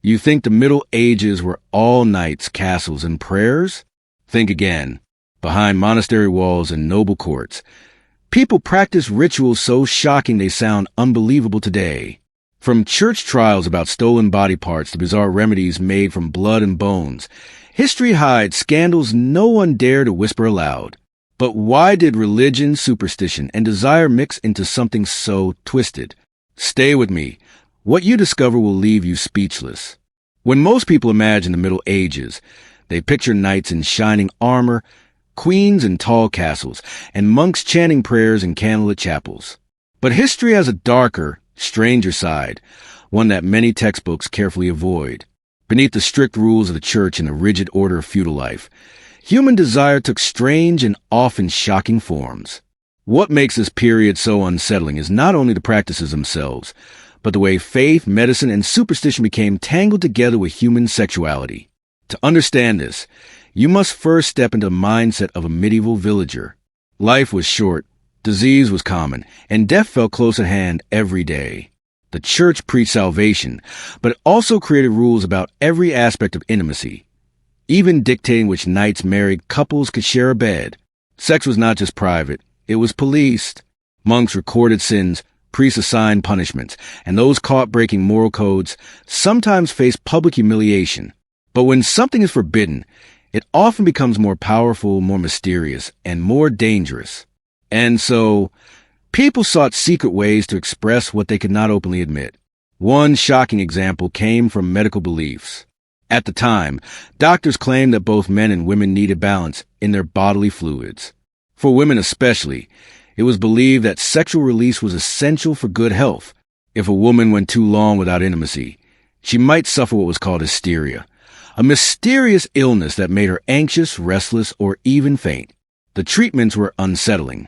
You think the Middle Ages were all knights, castles, and prayers? Think again. Behind monastery walls and noble courts, people practiced rituals so shocking they sound unbelievable today. From church trials about stolen body parts to bizarre remedies made from blood and bones, history hides scandals no one dared to whisper aloud. But why did religion, superstition, and desire mix into something so twisted? Stay with me. What you discover will leave you speechless. When most people imagine the Middle Ages, they picture knights in shining armor, queens in tall castles, and monks chanting prayers in candlelit chapels. But history has a darker, stranger side, one that many textbooks carefully avoid. Beneath the strict rules of the church and the rigid order of feudal life, human desire took strange and often shocking forms. What makes this period so unsettling is not only the practices themselves, but the way faith, medicine, and superstition became tangled together with human sexuality. To understand this, you must first step into the mindset of a medieval villager. Life was short, disease was common, and death felt close at hand every day. The church preached salvation, but it also created rules about every aspect of intimacy, even dictating which knights married couples could share a bed. Sex was not just private, it was policed. Monks recorded sins, priests assigned punishments, and those caught breaking moral codes sometimes faced public humiliation. But when something is forbidden, it often becomes more powerful, more mysterious, and more dangerous. And so, people sought secret ways to express what they could not openly admit. One shocking example came from medical beliefs. At the time, doctors claimed that both men and women needed balance in their bodily fluids. For women especially, it was believed that sexual release was essential for good health. If a woman went too long without intimacy, she might suffer what was called hysteria, a mysterious illness that made her anxious, restless, or even faint. The treatments were unsettling.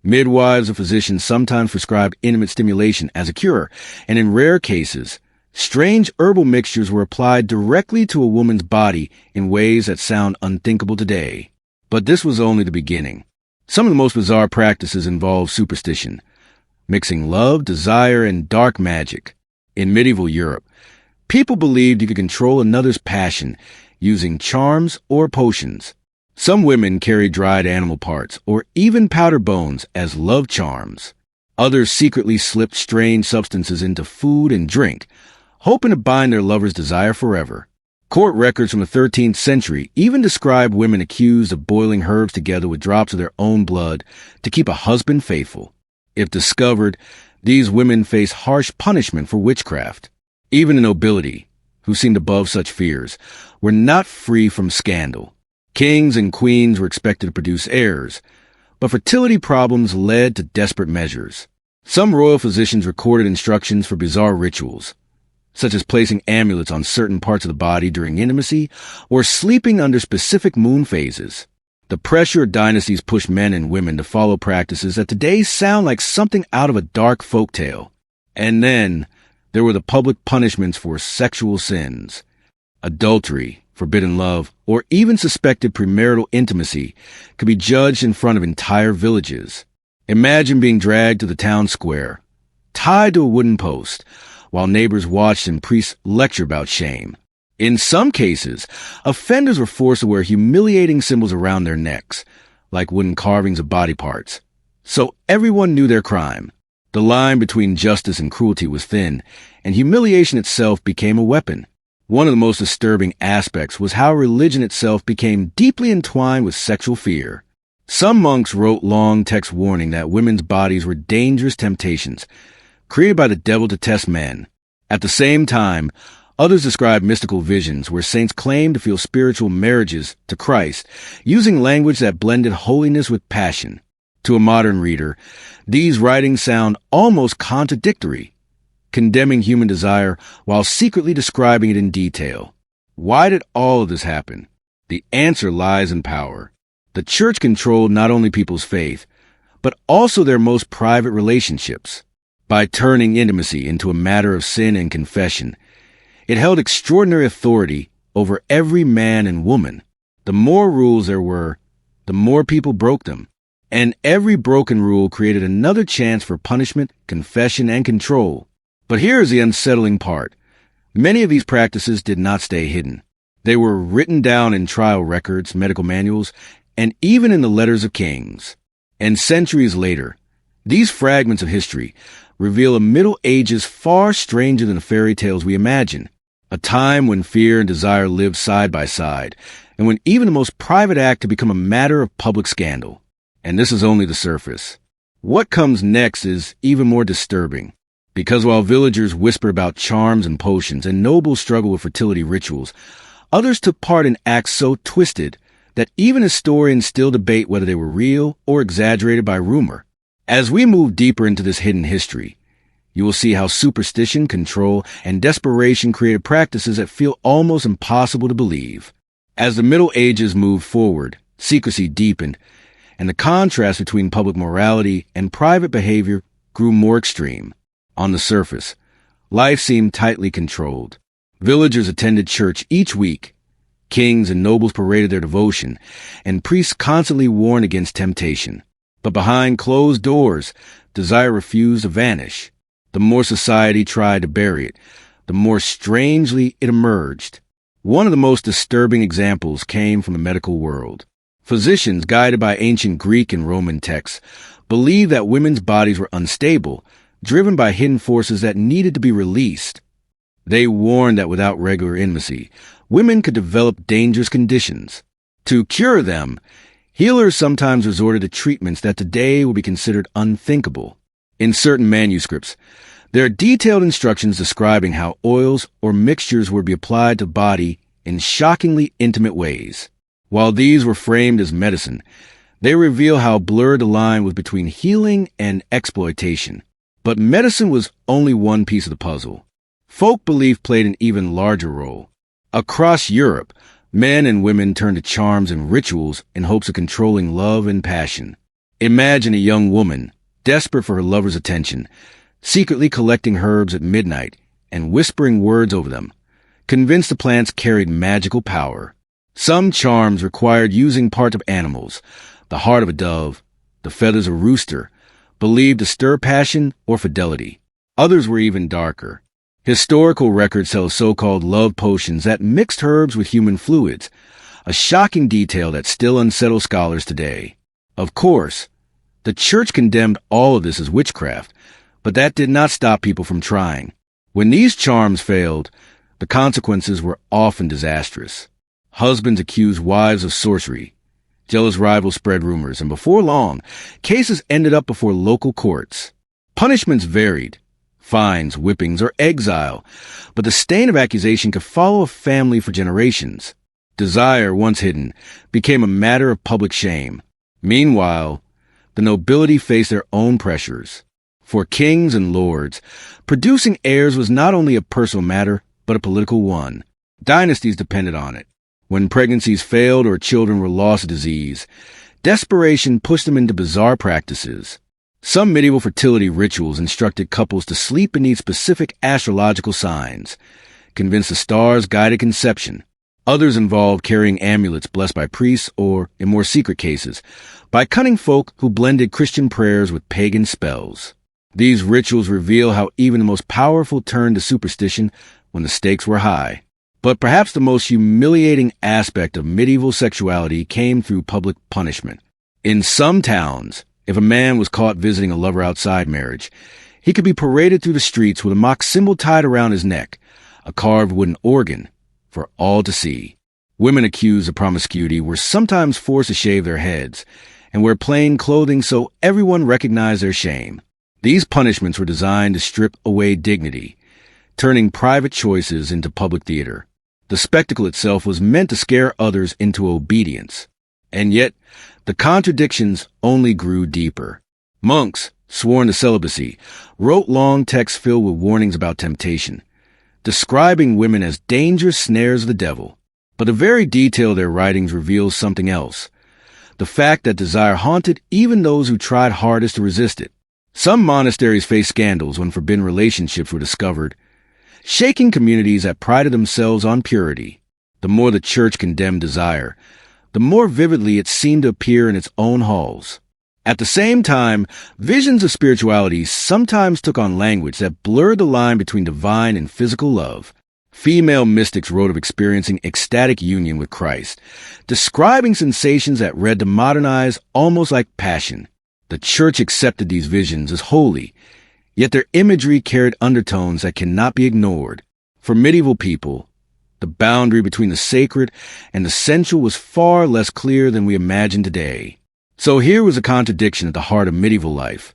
Midwives or physicians sometimes prescribed intimate stimulation as a cure, and in rare cases, strange herbal mixtures were applied directly to a woman's body in ways that sound unthinkable today. But this was only the beginning. Some of the most bizarre practices involved superstition, mixing love, desire, and dark magic. In medieval Europe, people believed you could control another's passion using charms or potions. Some women carried dried animal parts or even powdered bones as love charms. Others secretly slipped strange substances into food and drink, hoping to bind their lover's desire forever. Court records from the 13th century even describe women accused of boiling herbs together with drops of their own blood to keep a husband faithful. If discovered, these women faced harsh punishment for witchcraft. Even the nobility, who seemed above such fears, were not free from scandal. Kings and queens were expected to produce heirs, but fertility problems led to desperate measures. Some royal physicians recorded instructions for bizarre rituals, such as placing amulets on certain parts of the body during intimacy or sleeping under specific moon phases. The pressure of dynasties pushed men and women to follow practices that today sound like something out of a dark folktale. And then there were the public punishments for sexual sins. Adultery, forbidden love, or even suspected premarital intimacy could be judged in front of entire villages. Imagine being dragged to the town square, tied to a wooden post, while neighbors watched and priests lecture about shame. In some cases, offenders were forced to wear humiliating symbols around their necks, like wooden carvings of body parts. So everyone knew their crime. The line between justice and cruelty was thin, and humiliation itself became a weapon. One of the most disturbing aspects was how religion itself became deeply entwined with sexual fear. Some monks wrote long text warning that women's bodies were dangerous temptations, created by the devil to test men. At the same time, others described mystical visions where saints claimed to feel spiritual marriages to Christ, using language that blended holiness with passion. To a modern reader, these writings sound almost contradictory, condemning human desire while secretly describing it in detail. Why did all of this happen? The answer lies in power. The church controlled not only people's faith, but also their most private relationships. By turning intimacy into a matter of sin and confession, it held extraordinary authority over every man and woman. The more rules there were, the more people broke them. And every broken rule created another chance for punishment, confession, and control. But here is the unsettling part. Many of these practices did not stay hidden. They were written down in trial records, medical manuals, and even in the letters of kings. And centuries later, these fragments of history reveal a Middle Ages far stranger than the fairy tales we imagine, a time when fear and desire lived side by side, and when even the most private act had become a matter of public scandal. And this is only the surface. What comes next is even more disturbing, because while villagers whisper about charms and potions and nobles struggle with fertility rituals, others took part in acts so twisted that even historians still debate whether they were real or exaggerated by rumor. As we move deeper into this hidden history, you will see how superstition, control, and desperation created practices that feel almost impossible to believe. As the Middle Ages moved forward, secrecy deepened, and the contrast between public morality and private behavior grew more extreme. On the surface, life seemed tightly controlled. Villagers attended church each week. Kings and nobles paraded their devotion, and priests constantly warned against temptation. But behind closed doors, desire refused to vanish. The more society tried to bury it, the more strangely it emerged. One of the most disturbing examples came from the medical world. Physicians, guided by ancient Greek and Roman texts, believed that women's bodies were unstable, driven by hidden forces that needed to be released. They warned that without regular intimacy, women could develop dangerous conditions. To cure them, healers sometimes resorted to treatments that today would be considered unthinkable. In certain manuscripts, there are detailed instructions describing how oils or mixtures were to be applied to the body in shockingly intimate ways. While these were framed as medicine, they reveal how blurred the line was between healing and exploitation. But medicine was only one piece of the puzzle. Folk belief played an even larger role. Across Europe, men and women turned to charms and rituals in hopes of controlling love and passion. Imagine a young woman, desperate for her lover's attention, secretly collecting herbs at midnight and whispering words over them, convinced the plants carried magical power. Some charms required using parts of animals, the heart of a dove, the feathers of a rooster, believed to stir passion or fidelity. Others were even darker. Historical records tell of so-called love potions that mixed herbs with human fluids, a shocking detail that still unsettles scholars today. Of course, the church condemned all of this as witchcraft, but that did not stop people from trying. When these charms failed, the consequences were often disastrous. Husbands accused wives of sorcery. Jealous rivals spread rumors, and before long, cases ended up before local courts. Punishments varied. Fines, whippings, or exile, but the stain of accusation could follow a family for generations. Desire, once hidden, became a matter of public shame. Meanwhile, the nobility faced their own pressures. For kings and lords, producing heirs was not only a personal matter, but a political one. Dynasties depended on it. When pregnancies failed or children were lost to disease, desperation pushed them into bizarre practices. Some medieval fertility rituals instructed couples to sleep beneath specific astrological signs, convinced the stars guided conception. Others involved carrying amulets blessed by priests or, in more secret cases, by cunning folk who blended Christian prayers with pagan spells. These rituals reveal how even the most powerful turned to superstition when the stakes were high. But perhaps the most humiliating aspect of medieval sexuality came through public punishment. In some towns, if a man was caught visiting a lover outside marriage, he could be paraded through the streets with a mock symbol tied around his neck, a carved wooden organ, for all to see. Women accused of promiscuity were sometimes forced to shave their heads and wear plain clothing so everyone recognized their shame. These punishments were designed to strip away dignity, turning private choices into public theater. The spectacle itself was meant to scare others into obedience. And yet, the contradictions only grew deeper. Monks, sworn to celibacy, wrote long texts filled with warnings about temptation, describing women as dangerous snares of the devil. But the very detail of their writings reveals something else. The fact that desire haunted even those who tried hardest to resist it. Some monasteries faced scandals when forbidden relationships were discovered, shaking communities that prided themselves on purity. The more the church condemned desire, the more vividly it seemed to appear in its own halls. At the same time, visions of spirituality sometimes took on language that blurred the line between divine and physical love. Female mystics wrote of experiencing ecstatic union with Christ, describing sensations that read to modern eyes almost like passion. The Church accepted these visions as holy, yet their imagery carried undertones that cannot be ignored. For medieval people, the boundary between the sacred and the sensual was far less clear than we imagine today. So here was a contradiction at the heart of medieval life.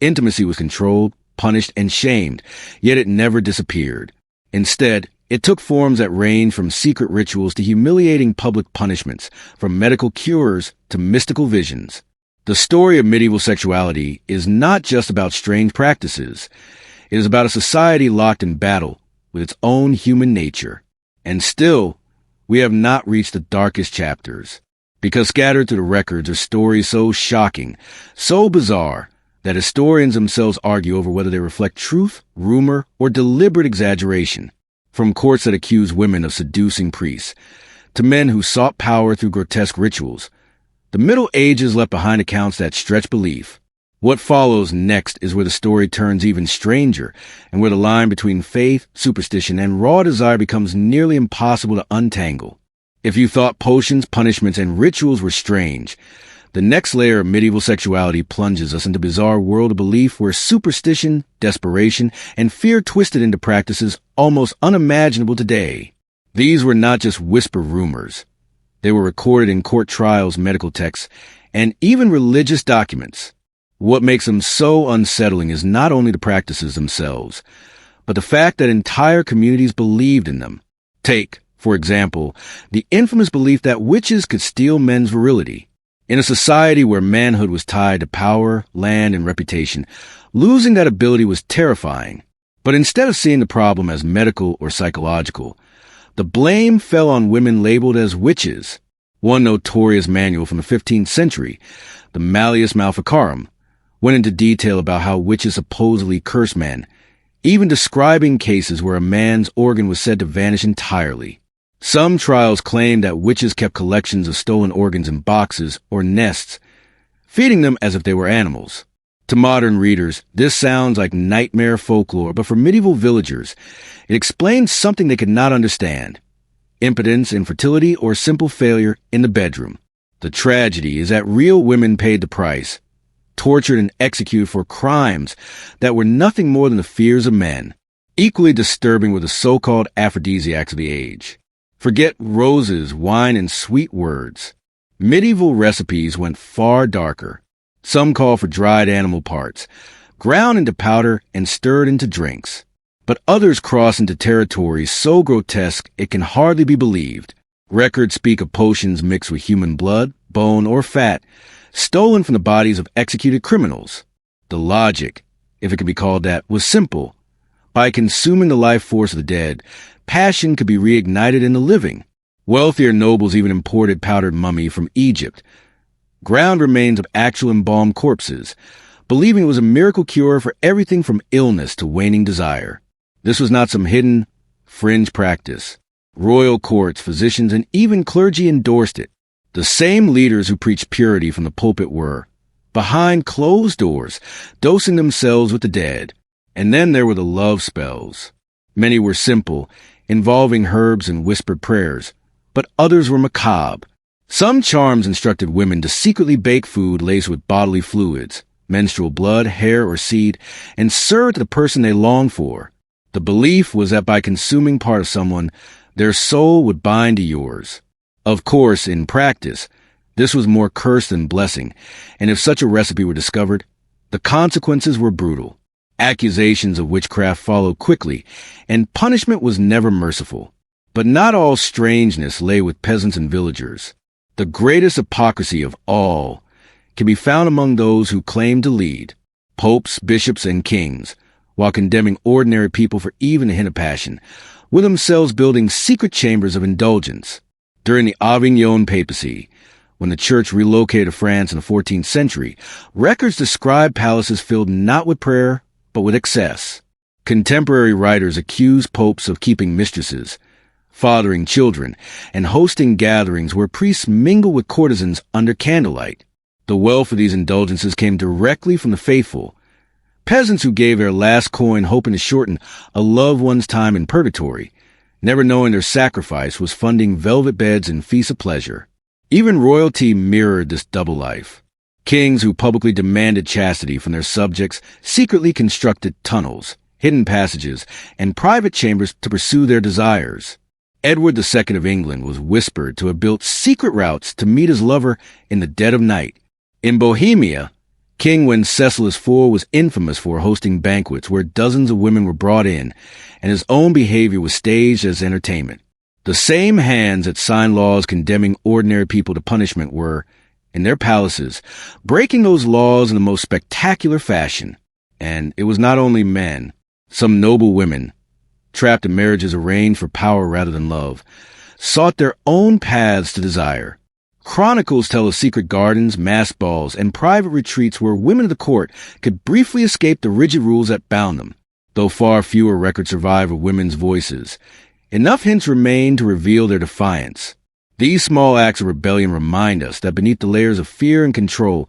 Intimacy was controlled, punished, and shamed, yet it never disappeared. Instead, it took forms that ranged from secret rituals to humiliating public punishments, from medical cures to mystical visions. The story of medieval sexuality is not just about strange practices. It is about a society locked in battle with its own human nature. And still, we have not reached the darkest chapters, because scattered through the records are stories so shocking, so bizarre, that historians themselves argue over whether they reflect truth, rumor, or deliberate exaggeration. From courts that accuse women of seducing priests, to men who sought power through grotesque rituals, the Middle Ages left behind accounts that stretch belief. What follows next is where the story turns even stranger, and where the line between faith, superstition, and raw desire becomes nearly impossible to untangle. If you thought potions, punishments, and rituals were strange, the next layer of medieval sexuality plunges us into a bizarre world of belief where superstition, desperation, and fear twisted into practices almost unimaginable today. These were not just whisper rumors. They were recorded in court trials, medical texts, and even religious documents. What makes them so unsettling is not only the practices themselves, but the fact that entire communities believed in them. Take, for example, the infamous belief that witches could steal men's virility. In a society where manhood was tied to power, land, and reputation, losing that ability was terrifying. But instead of seeing the problem as medical or psychological, the blame fell on women labeled as witches. One notorious manual from the 15th century, the Malleus Maleficarum, went into detail about how witches supposedly curse men, even describing cases where a man's organ was said to vanish entirely. Some trials claimed that witches kept collections of stolen organs in boxes or nests, feeding them as if they were animals. To modern readers, this sounds like nightmare folklore, but for medieval villagers, it explains something they could not understand: impotence, infertility, or simple failure in the bedroom. The tragedy is that real women paid the price, tortured and executed for crimes that were nothing more than the fears of men. Equally disturbing were the so-called aphrodisiacs of the age. Forget roses, wine, and sweet words. Medieval recipes went far darker. Some call for dried animal parts, ground into powder and stirred into drinks. But others cross into territories so grotesque it can hardly be believed. Records speak of potions mixed with human blood, bone, or fat, stolen from the bodies of executed criminals. The logic, if it can be called that, was simple. By consuming the life force of the dead, passion could be reignited in the living. Wealthier nobles even imported powdered mummy from Egypt, ground remains of actual embalmed corpses, believing it was a miracle cure for everything from illness to waning desire. This was not some hidden, fringe practice. Royal courts, physicians, and even clergy endorsed it. The same leaders who preached purity from the pulpit were, behind closed doors, dosing themselves with the dead. And then there were the love spells. Many were simple, involving herbs and whispered prayers, but others were macabre. Some charms instructed women to secretly bake food laced with bodily fluids, menstrual blood, hair, or seed, and serve it to the person they longed for. The belief was that by consuming part of someone, their soul would bind to yours. Of course, in practice, this was more curse than blessing, and if such a recipe were discovered, the consequences were brutal. Accusations of witchcraft followed quickly, and punishment was never merciful. But not all strangeness lay with peasants and villagers. The greatest hypocrisy of all can be found among those who claim to lead, popes, bishops, and kings, while condemning ordinary people for even a hint of passion, with themselves building secret chambers of indulgence. During the Avignon papacy, when the church relocated to France in the 14th century, records describe palaces filled not with prayer, but with excess. Contemporary writers accuse popes of keeping mistresses, fathering children, and hosting gatherings where priests mingle with courtesans under candlelight. The wealth of these indulgences came directly from the faithful, peasants who gave their last coin hoping to shorten a loved one's time in purgatory, never knowing their sacrifice was funding velvet beds and feasts of pleasure. Even royalty mirrored this double life. Kings who publicly demanded chastity from their subjects secretly constructed tunnels, hidden passages, and private chambers to pursue their desires. Edward II of England was whispered to have built secret routes to meet his lover in the dead of night. In Bohemia, King Wenceslas IV was infamous for hosting banquets where dozens of women were brought in, and his own behavior was staged as entertainment. The same hands that signed laws condemning ordinary people to punishment were, in their palaces, breaking those laws in the most spectacular fashion. And it was not only men. Some noble women, trapped in marriages arranged for power rather than love, sought their own paths to desire. Chronicles tell of secret gardens, masked balls, and private retreats where women of the court could briefly escape the rigid rules that bound them. Though far fewer records survive of women's voices, enough hints remain to reveal their defiance. These small acts of rebellion remind us that beneath the layers of fear and control,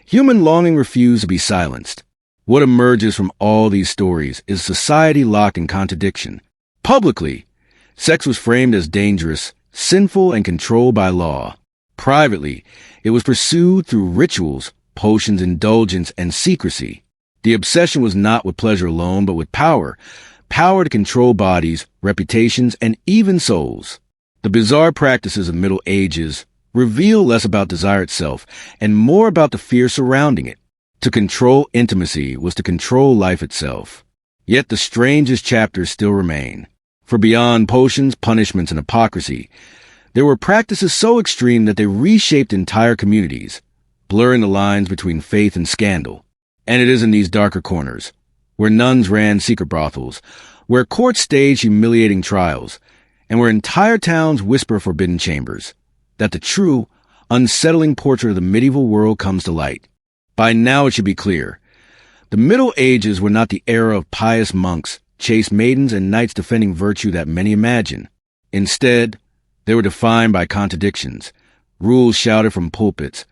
human longing refused to be silenced. What emerges from all these stories is a society locked in contradiction. Publicly, sex was framed as dangerous, sinful, and controlled by law. Privately, it was pursued through rituals, potions, indulgence, and secrecy. The obsession was not with pleasure alone, but with power. Power to control bodies, reputations, and even souls. The bizarre practices of the Middle Ages reveal less about desire itself and more about the fear surrounding it. To control intimacy was to control life itself. Yet the strangest chapters still remain. For beyond potions, punishments, and hypocrisy, there were practices so extreme that they reshaped entire communities, blurring the lines between faith and scandal. And it is in these darker corners, where nuns ran secret brothels, where courts staged humiliating trials, and where entire towns whisper forbidden chambers, that the true, unsettling portrait of the medieval world comes to light. By now it should be clear. The Middle Ages were not the era of pious monks, chaste maidens, and knights defending virtue that many imagine. Instead, they were defined by contradictions, rules shouted from pulpits,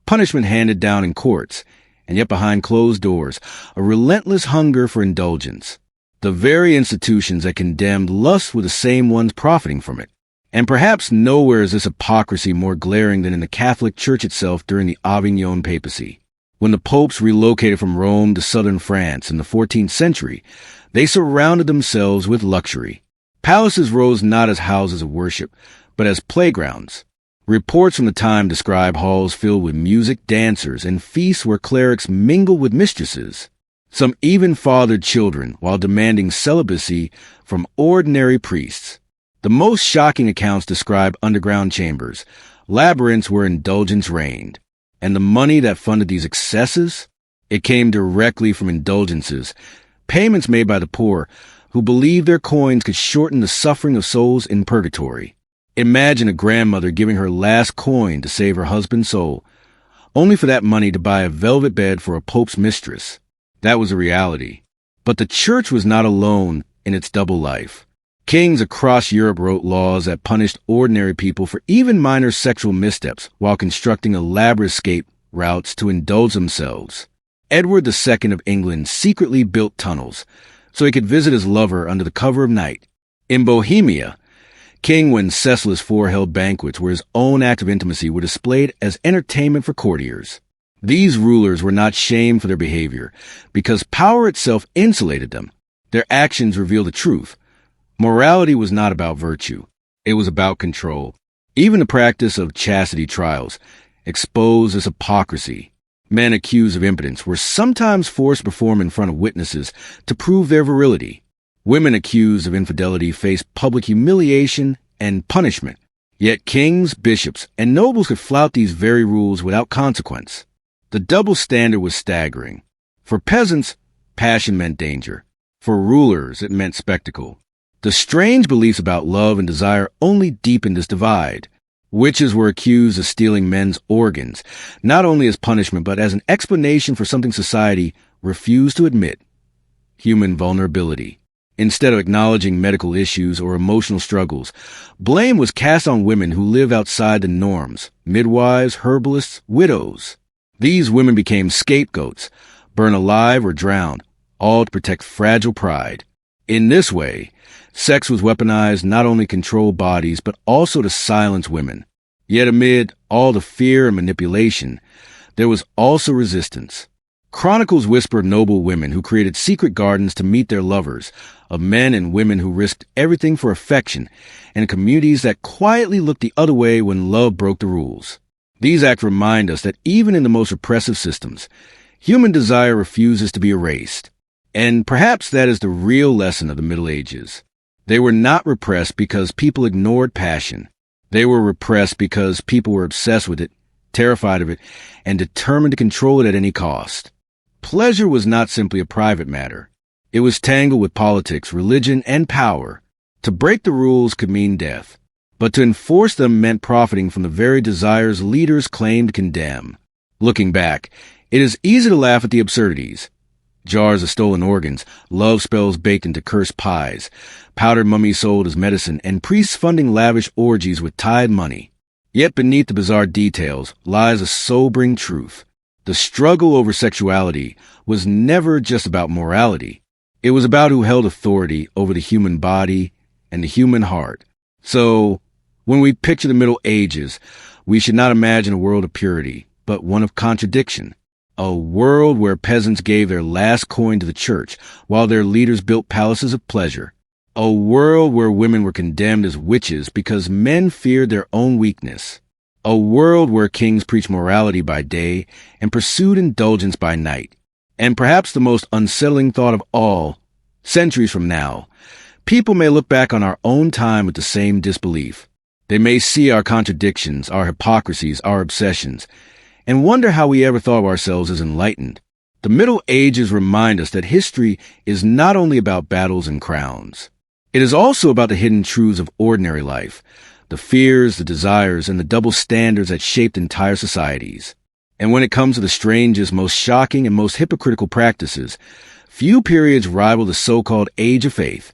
punishment handed down in courts, and yet behind closed doors, a relentless hunger for indulgence. The very institutions that condemned lust were the same ones profiting from it. And perhaps nowhere is this hypocrisy more glaring than in the Catholic Church itself during the Avignon papacy. When the popes relocated from Rome to southern France in the 14th century, they surrounded themselves with luxury. Palaces rose not as houses of worship, but as playgrounds. Reports from the time describe halls filled with music, dancers, and feasts where clerics mingled with mistresses. Some even fathered children while demanding celibacy from ordinary priests. The most shocking accounts describe underground chambers, labyrinths where indulgence reigned. And the money that funded these excesses? It came directly from indulgences, payments made by the poor, who believed their coins could shorten the suffering of souls in purgatory. Imagine a grandmother giving her last coin to save her husband's soul, only for that money to buy a velvet bed for a pope's mistress. That was a reality. But the church was not alone in its double life. Kings across Europe wrote laws that punished ordinary people for even minor sexual missteps while constructing elaborate escape routes to indulge themselves. Edward II of England secretly built tunnels so he could visit his lover under the cover of night. In Bohemia, King Wenceslas IV held banquets where his own acts of intimacy were displayed as entertainment for courtiers. These rulers were not shamed for their behavior because power itself insulated them. Their actions revealed the truth. Morality was not about virtue. It was about control. Even the practice of chastity trials exposed this hypocrisy. Men accused of impotence were sometimes forced to perform in front of witnesses to prove their virility. Women accused of infidelity faced public humiliation and punishment. Yet kings, bishops, and nobles could flout these very rules without consequence. The double standard was staggering. For peasants, passion meant danger. For rulers, it meant spectacle. The strange beliefs about love and desire only deepened this divide. Witches were accused of stealing men's organs, not only as punishment but as an explanation for something society refused to admit: human vulnerability. Instead of acknowledging medical issues or emotional struggles, blame was cast on women who live outside the norms: midwives, herbalists, widows. These women became scapegoats, burned alive or drowned, all to protect fragile pride. In this way, sex was weaponized not only to control bodies, but also to silence women. Yet amid all the fear and manipulation, there was also resistance. Chronicles whisper of noble women who created secret gardens to meet their lovers, of men and women who risked everything for affection, and communities that quietly looked the other way when love broke the rules. These acts remind us that even in the most oppressive systems, human desire refuses to be erased. And perhaps that is the real lesson of the Middle Ages. They were not repressed because people ignored passion. They were repressed because people were obsessed with it, terrified of it, and determined to control it at any cost. Pleasure was not simply a private matter. It was tangled with politics, religion, and power. To break the rules could mean death, but to enforce them meant profiting from the very desires leaders claimed to condemn. Looking back, it is easy to laugh at the absurdities. Jars of stolen organs, love spells baked into cursed pies, powdered mummies sold as medicine, and priests funding lavish orgies with tithe money. Yet beneath the bizarre details lies a sobering truth. The struggle over sexuality was never just about morality. It was about who held authority over the human body and the human heart. So, when we picture the Middle Ages, we should not imagine a world of purity, but one of contradiction. A world where peasants gave their last coin to the church, while their leaders built palaces of pleasure. A world where women were condemned as witches because men feared their own weakness. A world where kings preached morality by day and pursued indulgence by night. And perhaps the most unsettling thought of all, centuries from now, people may look back on our own time with the same disbelief. They may see our contradictions, our hypocrisies, our obsessions, and wonder how we ever thought of ourselves as enlightened. The Middle Ages remind us that history is not only about battles and crowns. It is also about the hidden truths of ordinary life, the fears, the desires, and the double standards that shaped entire societies. And when it comes to the strangest, most shocking, and most hypocritical practices, few periods rival the so-called Age of Faith.